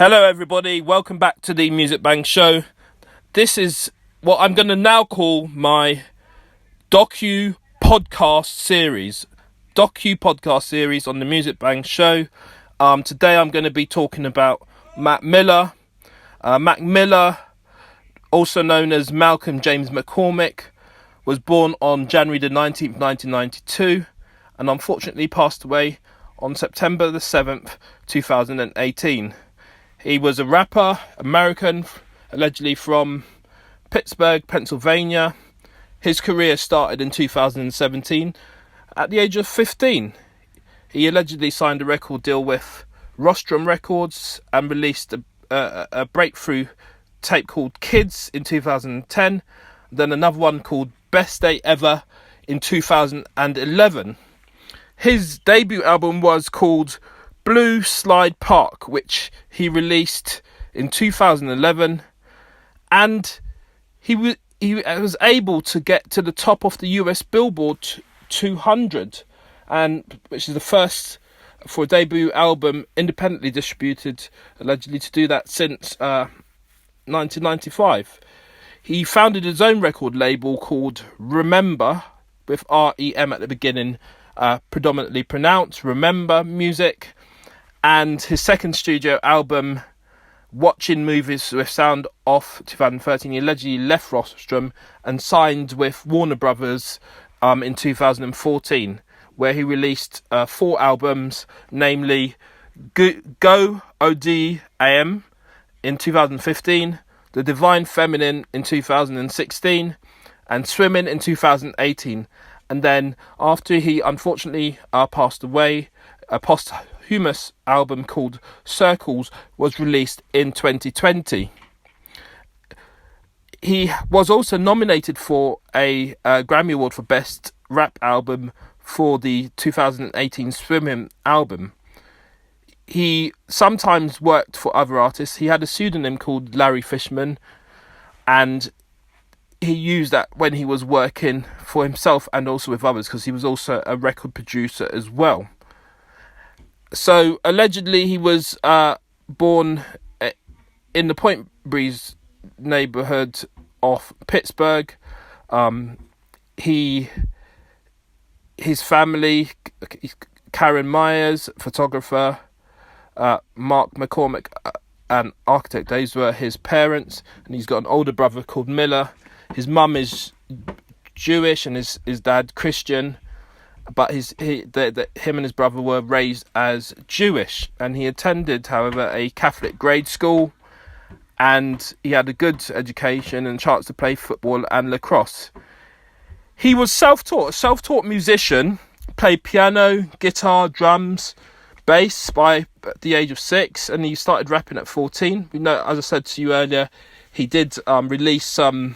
Hello everybody, welcome back to the Music Bang Show. This is what I'm going to now call my docu-podcast series on the Music Bang Show. Today I'm going to be talking about Mac Miller. Mac Miller, also known as Malcolm James McCormick, was born on January the 19th, 1992, and unfortunately passed away on September the 7th, 2018. He was a rapper, American, allegedly from Pittsburgh, Pennsylvania. His career started in 2017 at the age of 15. He allegedly signed a record deal with Rostrum Records and released a breakthrough tape called Kids in 2010, then another one called Best Day Ever in 2011. His debut album was called Blue Slide Park, which he released in 2011, and he was able to get to the top of the US Billboard 200, and which is the first for a debut album independently distributed, allegedly, to do that since 1995. He founded his own record label called Remember, with R-E-M at the beginning, predominantly pronounced Remember Music. And his second studio album, Watching Movies with Sound Off 2013, he allegedly left Rostrum and signed with Warner Brothers in 2014, where he released 4 albums, namely Go O.D.A.M. in 2015, The Divine Feminine in 2016, and Swimming in 2018. And then after he unfortunately passed away, a posthumous album called Circles was released in 2020. He was also nominated for a Grammy Award for Best Rap Album for the 2018 Swimming album. He sometimes worked for other artists. He had a pseudonym called Larry Fishman, and he used that when he was working for himself and also with others, because he was also a record producer as well. So allegedly he was born in the Point Breeze neighborhood of Pittsburgh. His family, Karen Myers, photographer, Mark McCormick, an architect, those were his parents, and he's got an older brother called Miller. His mum is Jewish and his dad Christian, but him and his brother were raised as Jewish, and he attended, however, a Catholic grade school, and he had a good education and a chance to play football and lacrosse. He was a self-taught musician, played piano, guitar, drums, bass by the age of 6, and he started rapping at 14. We know, as I said to you earlier, he did release some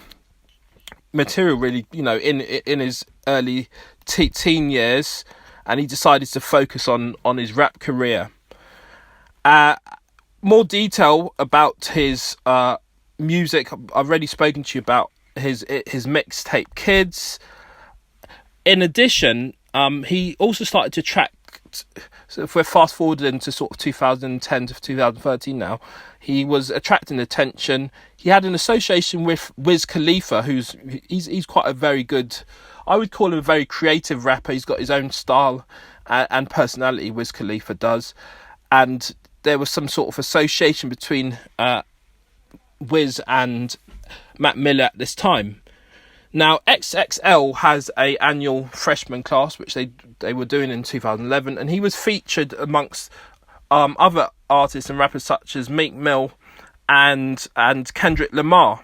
material, really, in his early teen years, and he decided to focus on his rap career. More detail about his music, I've already spoken to you about his mixtape Kids. In addition, he also started to track. So if we're fast forwarding to sort of 2010 to 2013 now, he was attracting attention. He had an association with Wiz Khalifa, he's quite a very good, I would call him a very creative rapper. He's got his own style and personality, Wiz Khalifa does. And there was some sort of association between Wiz and Mac Miller at this time. Now, XXL has a annual freshman class, which they were doing in 2011, and he was featured amongst other artists and rappers such as Meek Mill and Kendrick Lamar.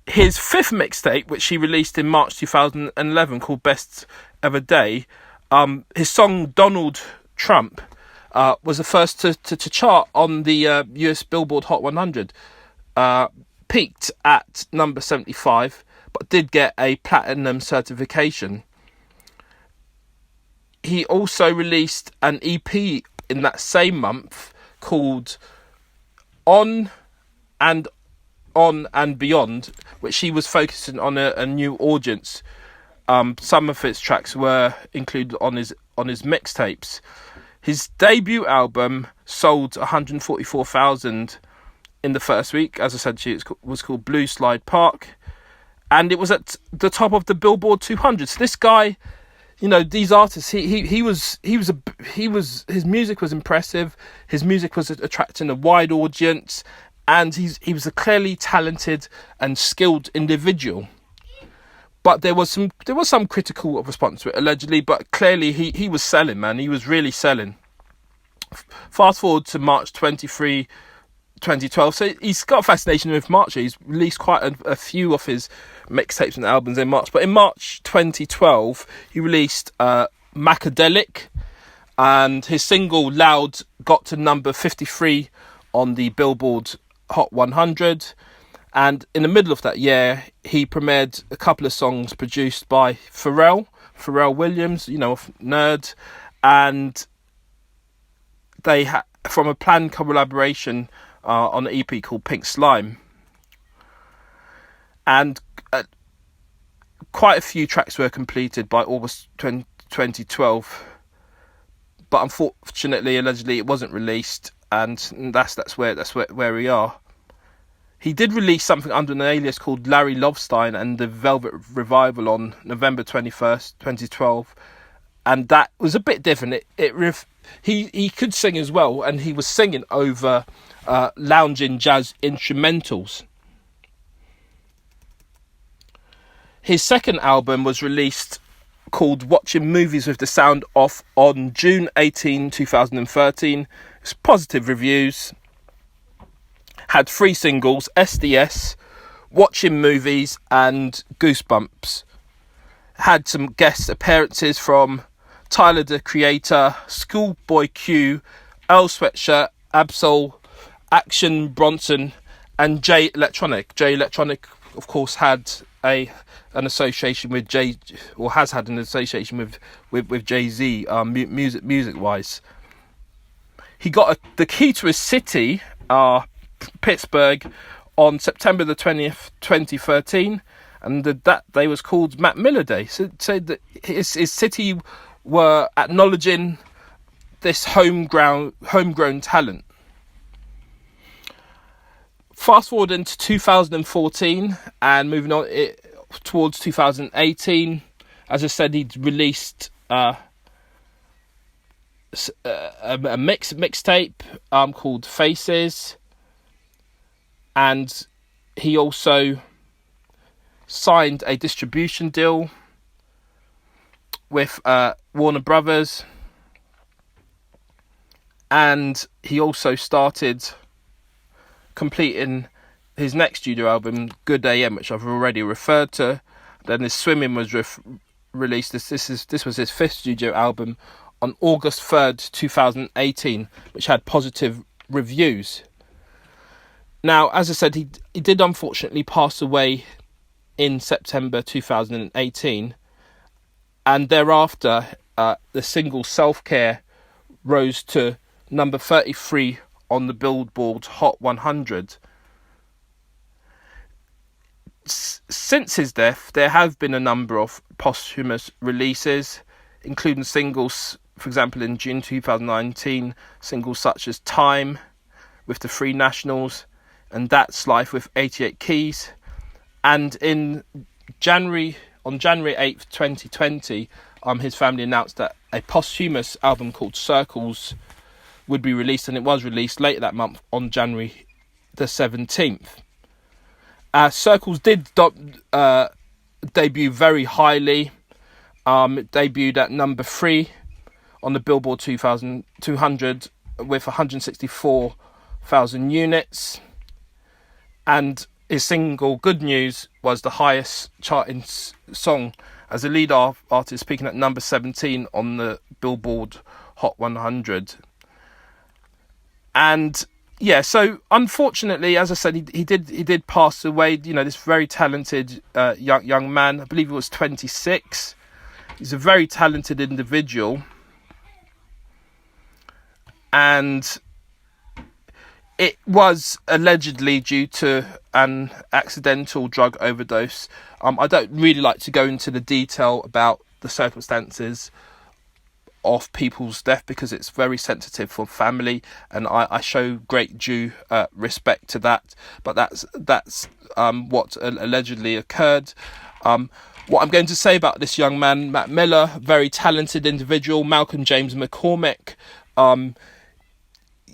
His 5th mixtape, which he released in March 2011, called Best Ever Day, his song Donald Trump was the first to chart on the US Billboard Hot 100. Peaked at number 75, but did get a platinum certification. He also released an EP in that same month called On and Beyond, which he was focusing on a new audience. Some of his tracks were included on his mixtapes. His debut album, sold 144,000 in the first week. As I said to you, it was called Blue Slide Park, and it was at the top of the Billboard 200. So this guy, these artists, his music was impressive. His music was attracting a wide audience, and he was a clearly talented and skilled individual. But there was some critical response to it, allegedly, but clearly he was selling, man. He was really selling. Fast forward to March 23, 2012. So he's got a fascination with March. He's released quite a few of his mixtapes and albums in March. But in March 2012, he released Macadelic, and his single Loud got to number 53 on the Billboard Hot 100. And in the middle of that year, he premiered a couple of songs produced by Pharrell Williams, of Nerd, and they had from a planned collaboration on an EP called Pink Slime. And quite a few tracks were completed by August 2012, but unfortunately, allegedly, it wasn't released, and that's where we are. He did release something under an alias called Larry Lovestein and the Velvet Revival on November 21st, 2012, and that was a bit different. He could sing as well, and he was singing over lounging jazz instrumentals. His second album was released, called Watching Movies with the Sound Off, on June 18, 2013. It's positive reviews. Had 3 singles: SDS, Watching Movies, and Goosebumps. Had some guest appearances from Tyler, the Creator, Schoolboy Q, Earl Sweatshirt, Absol, Action Bronson, and Jay Electronic. Jay Electronic, of course, had an association with has had an association with Jay-Z, music wise. He got the key to his city, Pittsburgh, on September the 20th, 2013, and that day was called Mac Miller Day. So that his city were acknowledging this homegrown talent. Fast forward into 2014 and moving on towards 2018. As I said, he'd released a mixtape called Faces, and he also signed a distribution deal with Warner Brothers, and he also started completing his next studio album, Good AM, which I've already referred to. Then his Swimming was released. This was his 5th studio album on August 3rd, 2018, which had positive reviews. Now, as I said, he did unfortunately pass away in September 2018, and thereafter the single Self Care rose to number 33 on the Billboard Hot 100. Since his death, there have been a number of posthumous releases, including singles, for example, in June 2019, singles such as Time with the Free Nationals and That's Life with 88 Keys. And on January 8th, 2020, his family announced that a posthumous album called Circles would be released, and it was released later that month on January the 17th. Circles did debut very highly. It debuted at number 3 on the Billboard 200 with 164,000 units. And his single Good News was the highest charting song as a lead artist, peaking at number 17 on the Billboard Hot 100. And yeah, so unfortunately, as I said, he did pass away. This very talented young man. I believe he was 26. He's a very talented individual, and it was allegedly due to an accidental drug overdose. I don't really like to go into the detail about the circumstances of people's death because it's very sensitive for family, and I show great due respect to that. But that's what allegedly occurred. What I'm going to say about this young man, Matt Miller, very talented individual, Malcolm James McCormick.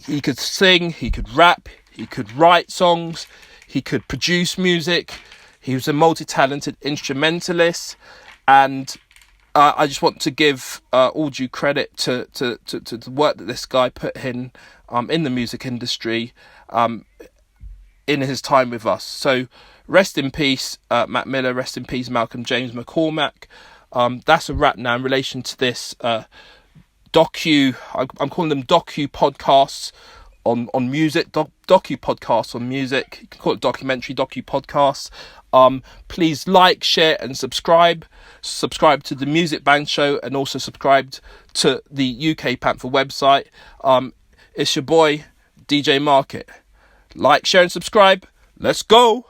He could sing, he could rap, he could write songs, he could produce music. He was a multi-talented instrumentalist, and I just want to give all due credit to the work that this guy put in the music industry in his time with us. So rest in peace, Matt Miller. Rest in peace, Malcolm James McCormack. That's a wrap now in relation to this I'm calling them docu podcasts on music, docu podcasts on music. You can call it documentary, docu podcasts. Please like, share and subscribe to the Music Band Show, and also subscribe to the UK Panther website. It's your boy DJ Market. Like, share and subscribe. Let's go.